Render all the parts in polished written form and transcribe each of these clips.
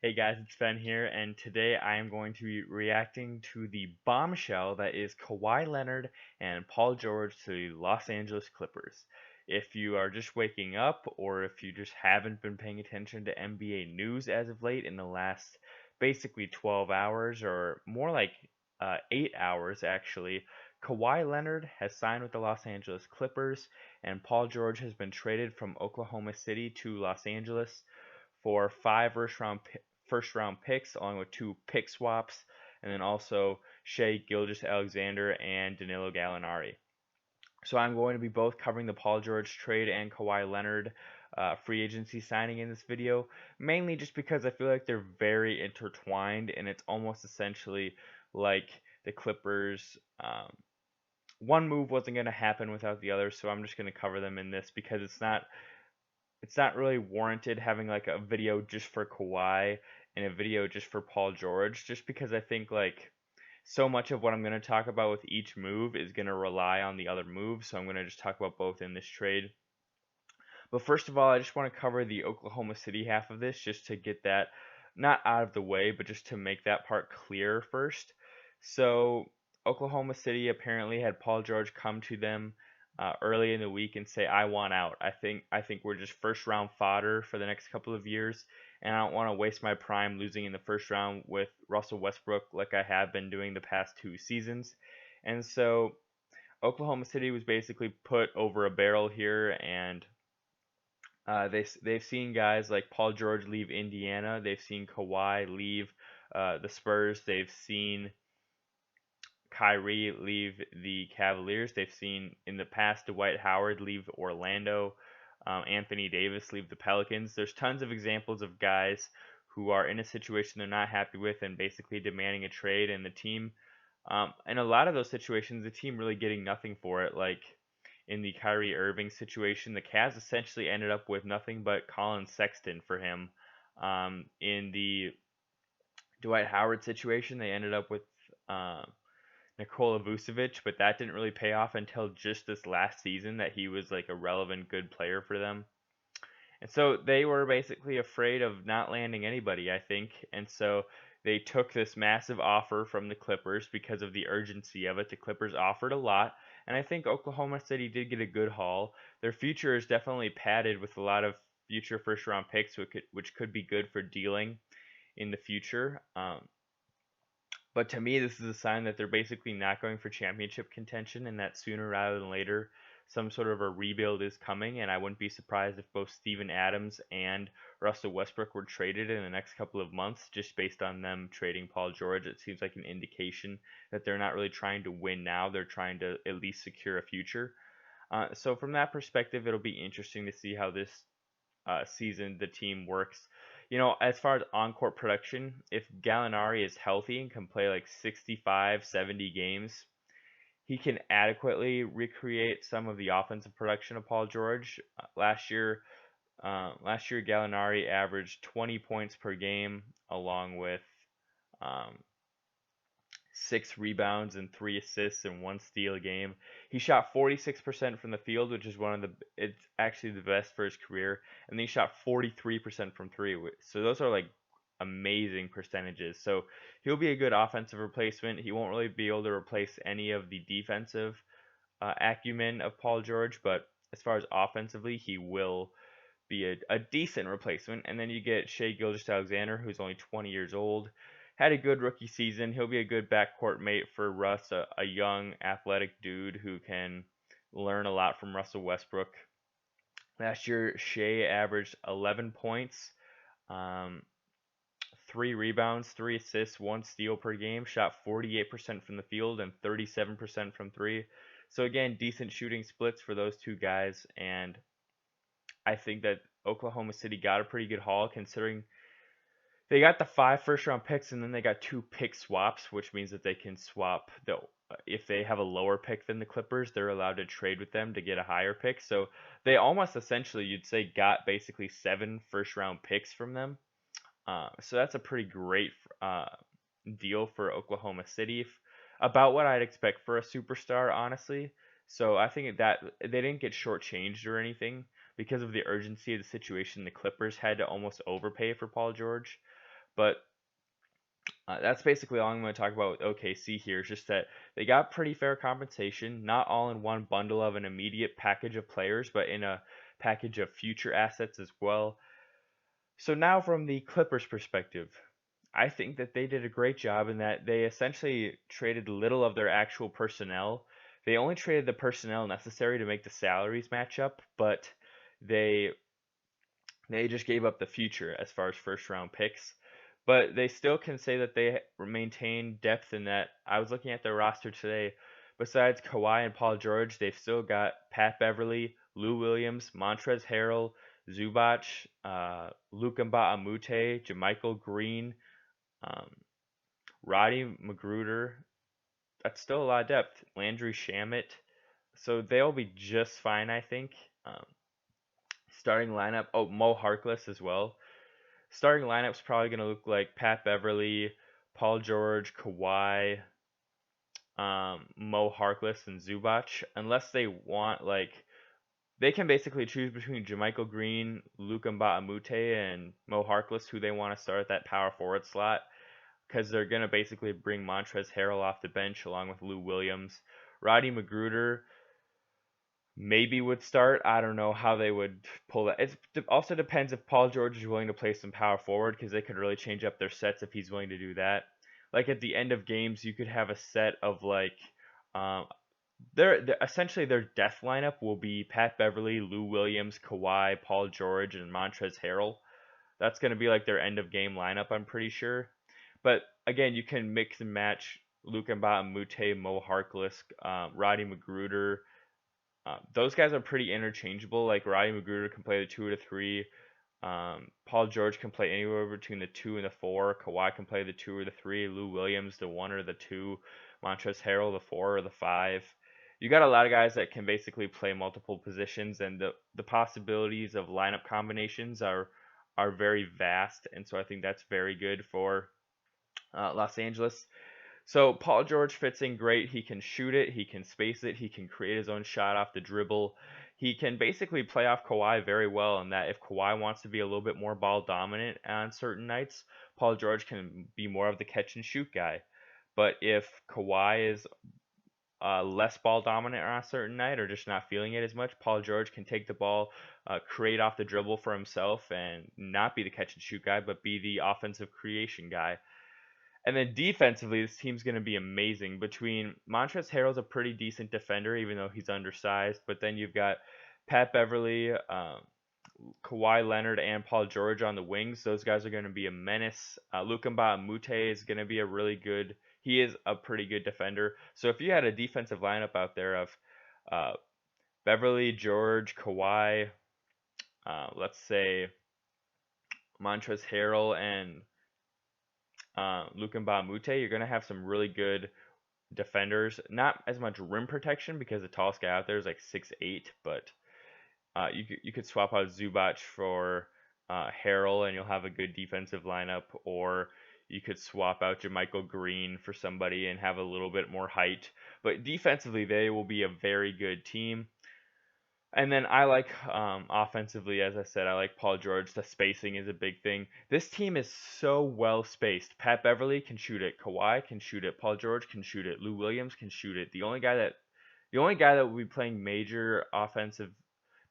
Hey guys, it's Ben here, and today I am going to be reacting to the bombshell that is Kawhi Leonard and Paul George to the Los Angeles Clippers. If you are just waking up, or if you just haven't been paying attention to NBA news as of late in the last basically 12 hours, or more like 8 hours actually, Kawhi Leonard has signed with the Los Angeles Clippers, and Paul George has been traded from Oklahoma City to Los Angeles for five first round picks along with two pick swaps, and then also Shea Gilgeous-Alexander and Danilo Gallinari. So I'm going to be both covering the Paul George trade and Kawhi Leonard free agency signing in this video, mainly just because I feel like they're very intertwined, and it's almost essentially like the Clippers. One move wasn't going to happen without the other, so I'm just going to cover them in this because it's not really warranted having like a video just for Kawhi and a video just for Paul George, just because I think like so much of what I'm going to talk about with each move is going to rely on the other move, so I'm going to just talk about both in this trade. But first of all, I just want to cover the Oklahoma City half of this just to get that not out of the way, but just to make that part clear first. So, Oklahoma City apparently had Paul George come to them early in the week and say, "I want out. I think we're just first round fodder for the next couple of years, and I don't want to waste my prime losing in the first round with Russell Westbrook like I have been doing the past two seasons." And so Oklahoma City was basically put over a barrel here, and they've seen guys like Paul George leave Indiana. They've seen Kawhi leave the Spurs. They've seen Kyrie leave the Cavaliers. They've seen in the past Dwight Howard leave Orlando, Anthony Davis leave the Pelicans. There's tons of examples of guys who are in a situation they're not happy with and basically demanding a trade, and the team, in a lot of those situations, the team really getting nothing for it. Like in the Kyrie Irving situation, the Cavs essentially ended up with nothing but Colin Sexton for him. In the Dwight Howard situation, they ended up with Nikola Vucevic, but that didn't really pay off until just this last season that he was like a relevant good player for them. And so they were basically afraid of not landing anybody, I think. And so they took this massive offer from the Clippers because of the urgency of it. The Clippers offered a lot, and I think Oklahoma City did get a good haul. Their future is definitely padded with a lot of future first round picks, which could be good for dealing in the future. But to me, this is a sign that they're basically not going for championship contention, and that sooner rather than later, some sort of a rebuild is coming. And I wouldn't be surprised if both Steven Adams and Russell Westbrook were traded in the next couple of months, just based on them trading Paul George. It seems like an indication that they're not really trying to win now, they're trying to at least secure a future. So, from that perspective, it'll be interesting to see how this season the team works. As far as on-court production, if Gallinari is healthy and can play like 65, 70 games, he can adequately recreate some of the offensive production of Paul George. Last year Gallinari averaged 20 points per game, along with um, 6 rebounds and 3 assists and 1 steal a game. He shot 46% from the field, which is it's actually the best for his career, and then he shot 43% from three. So those are like amazing percentages. So he'll be a good offensive replacement. He won't really be able to replace any of the defensive acumen of Paul George, but as far as offensively, he will be a decent replacement. And then you get Shea Gilgeous-Alexander, who's only 20 years old, had a good rookie season. He'll be a good backcourt mate for Russ, a young, athletic dude who can learn a lot from Russell Westbrook. Last year, Shea averaged 11 points, um, 3 rebounds, 3 assists, 1 steal per game, shot 48% from the field and 37% from three. So again, decent shooting splits for those two guys, and I think that Oklahoma City got a pretty good haul considering they got the 5 first round picks, and then they got two pick swaps, which means that they can swap if they have a lower pick than the Clippers, they're allowed to trade with them to get a higher pick. So they almost essentially, you'd say, got basically 7 first round picks from them. So that's a pretty great deal for Oklahoma City, about what I'd expect for a superstar, honestly. So I think that they didn't get shortchanged or anything because of the urgency of the situation. The Clippers had to almost overpay for Paul George. But that's basically all I'm going to talk about with OKC here. Is just that they got pretty fair compensation, not all in one bundle of an immediate package of players, but in a package of future assets as well. So now from the Clippers perspective, I think that they did a great job in that they essentially traded little of their actual personnel. They only traded the personnel necessary to make the salaries match up, but they they just gave up the future as far as first round picks. But they still can say that they maintain depth in that. I was looking at their roster today. Besides Kawhi and Paul George, they've still got Pat Beverly, Lou Williams, Montrezl Harrell, Zubac, Luka Mbamute, JaMychal Green, um, Roddy Magruder. That's still a lot of depth. Landry Shamet. So they'll be just fine, I think. Um, Starting lineup. Oh, Mo Harkless as well. Starting lineup's probably going to look like Pat Beverly, Paul George, Kawhi, Mo Harkless, and Zubac. Unless they want, like, they can basically choose between JaMychal Green, Luka Mbamute, and Mo Harkless, who they want to start at that power forward slot, because they're going to basically bring Montrezl Harrell off the bench along with Lou Williams. Roddy Magruder maybe would start. I don't know how they would pull that. It also depends if Paul George is willing to play some power forward, because they could really change up their sets if he's willing to do that. Like at the end of games, you could have a set of like, um, essentially their death lineup will be Pat Beverly, Lou Williams, Kawhi, Paul George, and Montrezl Harrell. That's going to be like their end of game lineup, I'm pretty sure. But again, you can mix and match Luka Mbamute, Mo Harkless, Roddy Magruder. Those guys are pretty interchangeable. Like Roddy Magruder can play the 2 or the 3. Paul George can play anywhere between the 2 and the 4. Kawhi can play the 2 or the 3. Lou Williams the 1 or the 2. Montrezl Harrell the 4 or the 5. You got a lot of guys that can basically play multiple positions, and the possibilities of lineup combinations are very vast, and so I think that's very good for Los Angeles. So Paul George fits in great. He can shoot it, he can space it, he can create his own shot off the dribble. He can basically play off Kawhi very well in that if Kawhi wants to be a little bit more ball dominant on certain nights, Paul George can be more of the catch and shoot guy. But if Kawhi is less ball dominant on a certain night or just not feeling it as much, Paul George can take the ball, create off the dribble for himself, and not be the catch and shoot guy, but be the offensive creation guy. And then defensively, this team's going to be amazing. Between Montrezl Harrell's a pretty decent defender, even though he's undersized. But then you've got Pat Beverly, Kawhi Leonard, and Paul George on the wings. Those guys are going to be a menace. Luka Mbamute is going to be a really good. He is a pretty good defender. So if you had a defensive lineup out there of uh, Beverly, George, Kawhi, let's say Montrezl Harrell, and Luka Mbamute, you're going to have some really good defenders. Not as much rim protection because the tallest guy out there is like 6'8", but you could swap out Zubac for Harrell and you'll have a good defensive lineup, or you could swap out JaMychal Green for somebody and have a little bit more height. But defensively, they will be a very good team. And then I like offensively, as I said, I like Paul George. The spacing is a big thing. This team is so well spaced. Pat Beverly can shoot it. Kawhi can shoot it. Paul George can shoot it. Lou Williams can shoot it. The only guy that will be playing major offensive,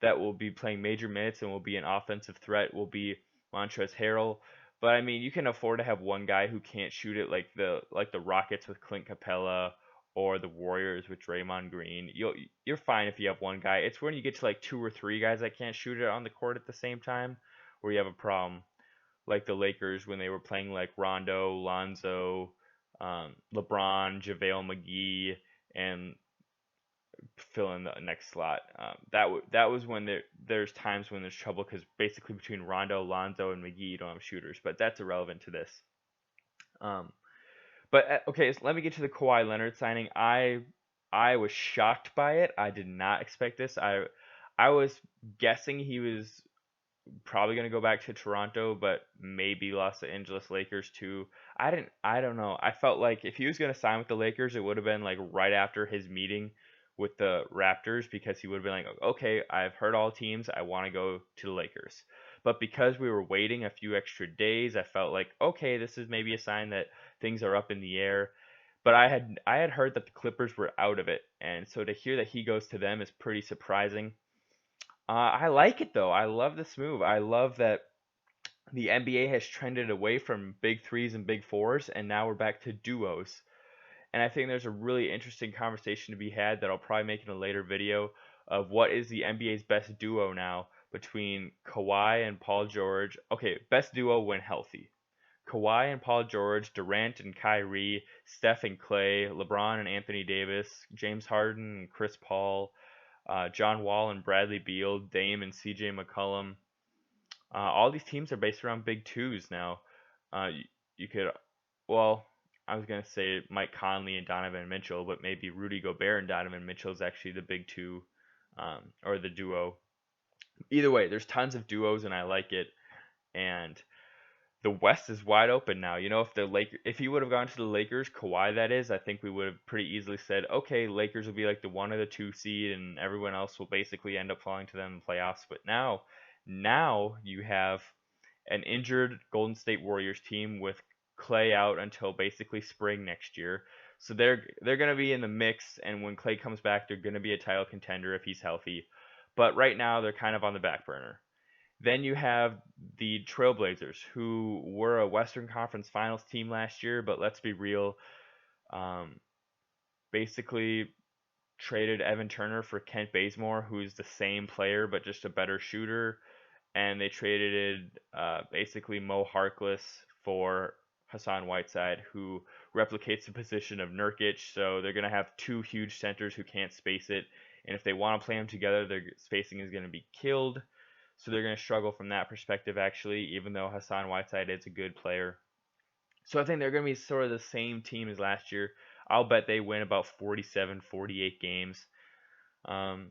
that will be playing major minutes and will be an offensive threat will be Montrezl Harrell. But I mean, you can afford to have one guy who can't shoot it, like the Rockets with Clint Capella, or the Warriors with Draymond Green. You're fine if you have one guy. It's when you get to like 2 or 3 guys that can't shoot it on the court at the same time where you have a problem. Like the Lakers when they were playing like Rondo, Lonzo, LeBron, JaVale McGee, and fill in the next slot. That was when there's times when there's trouble, because basically between Rondo, Lonzo, and McGee you don't have shooters. But that's irrelevant to this. But okay, so let me get to the Kawhi Leonard signing. I was shocked by it. I did not expect this. I was guessing he was probably going to go back to Toronto, but maybe Los Angeles Lakers too. I don't know. I felt like if he was going to sign with the Lakers, it would have been like right after his meeting with the Raptors, because he would have been like, okay, I've heard all teams. I want to go to the Lakers. But because we were waiting a few extra days, I felt like, okay, this is maybe a sign that things are up in the air. But I had heard that the Clippers were out of it, and so to hear that he goes to them is pretty surprising. I like it though. I love this move. I love that the NBA has trended away from big threes and big fours, and now we're back to duos. And I think there's a really interesting conversation to be had that I'll probably make in a later video of what is the NBA's best duo now between Kawhi and Paul George. Okay, best duo when healthy. Kawhi and Paul George, Durant and Kyrie, Steph and Clay, LeBron and Anthony Davis, James Harden and Chris Paul, John Wall and Bradley Beal, Dame and CJ McCollum. All these teams are based around big twos now. You could, well, I was gonna say Mike Conley and Donovan Mitchell, but maybe Rudy Gobert and Donovan Mitchell is actually the big two, or the duo. Either way, there's tons of duos and I like it. And the West is wide open now. If he would have gone to the Lakers, Kawhi that is, I think we would have pretty easily said, okay, Lakers will be like the 1 or the 2 seed, and everyone else will basically end up falling to them in the playoffs. But now you have an injured Golden State Warriors team with Clay out until basically spring next year. So they're gonna be in the mix, and when Clay comes back, they're gonna be a title contender if he's healthy. But right now they're kind of on the back burner. Then you have the Trailblazers, who were a Western Conference Finals team last year, but let's be real, um, basically traded Evan Turner for Kent Bazemore, who's the same player but just a better shooter, and they traded basically Mo Harkless for Hassan Whiteside, who replicates the position of Nurkic. So they're gonna have two huge centers who can't space it, and if they want to play them together, their spacing is gonna be killed. So they're going to struggle from that perspective, actually, even though Hassan Whiteside is a good player. So I think they're going to be sort of the same team as last year. I'll bet they win about 47, 48 games. Then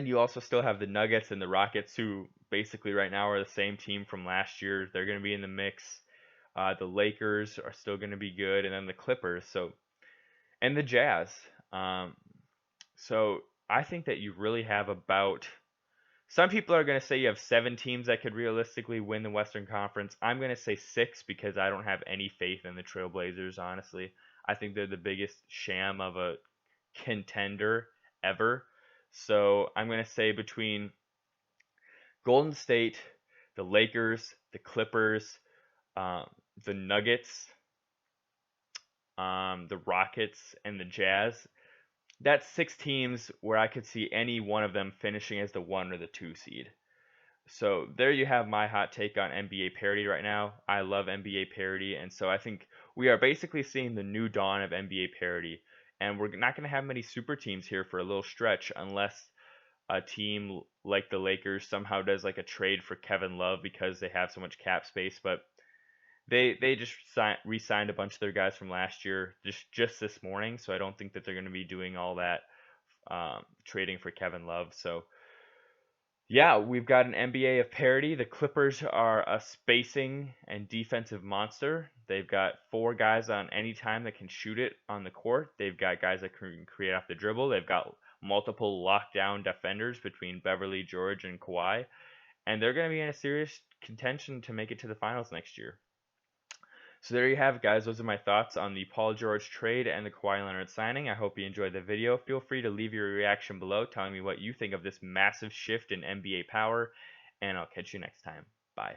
you also still have the Nuggets and the Rockets, who basically right now are the same team from last year. They're going to be in the mix. The Lakers are still going to be good, and then the Clippers. And the Jazz. So I think that you really have about. Some people are going to say you have 7 teams that could realistically win the Western Conference. I'm going to say 6 because I don't have any faith in the Trailblazers, honestly. I think they're the biggest sham of a contender ever. So I'm going to say between Golden State, the Lakers, the Clippers, the Nuggets, the Rockets, and the Jazz. That's 6 teams where I could see any one of them finishing as the 1 or the 2 seed. So there you have my hot take on NBA parity right now. I love NBA parity, and so I think we are basically seeing the new dawn of NBA parity. And we're not going to have many super teams here for a little stretch unless a team like the Lakers somehow does like a trade for Kevin Love because they have so much cap space. But they just re-signed a bunch of their guys from last year just this morning, so I don't think that they're going to be doing all that trading for Kevin Love. So yeah, we've got an NBA of parity. The Clippers are a spacing and defensive monster. They've got 4 guys on any time that can shoot it on the court. They've got guys that can create off the dribble. They've got multiple lockdown defenders between Beverly, George, and Kawhi, and they're going to be in a serious contention to make it to the finals next year. So there you have it, guys. Those are my thoughts on the Paul George trade and the Kawhi Leonard signing. I hope you enjoyed the video. Feel free to leave your reaction below, telling me what you think of this massive shift in NBA power, and I'll catch you next time. Bye.